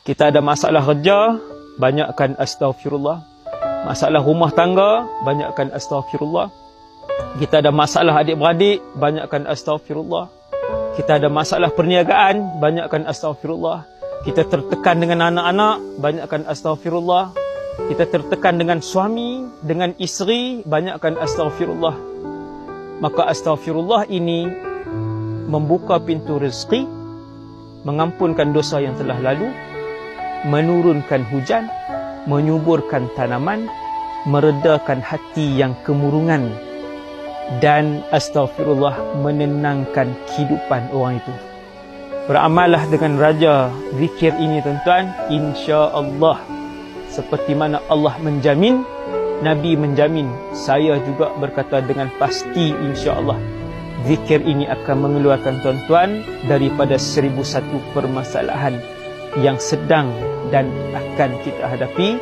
Kita ada masalah kerja, banyakkan astaghfirullah. Masalah rumah tangga, banyakkan astaghfirullah. Kita ada masalah adik-beradik, banyakkan astaghfirullah. Kita ada masalah perniagaan, banyakkan astaghfirullah. Kita tertekan dengan anak-anak, banyakkan astaghfirullah. Kita tertekan dengan suami, dengan isteri, banyakkan astaghfirullah. Maka astaghfirullah ini membuka pintu rezeki, mengampunkan dosa yang telah lalu, menurunkan hujan, menyuburkan tanaman, meredakan hati yang kemurungan, dan astaghfirullah menenangkan kehidupan orang itu. Beramallah dengan raja zikir ini tuan-tuan, insya-Allah seperti mana Allah menjamin, Nabi menjamin, saya juga berkata dengan pasti insya-Allah zikir ini akan mengeluarkan tuan-tuan daripada 1001 permasalahan yang sedang dan akan kita hadapi.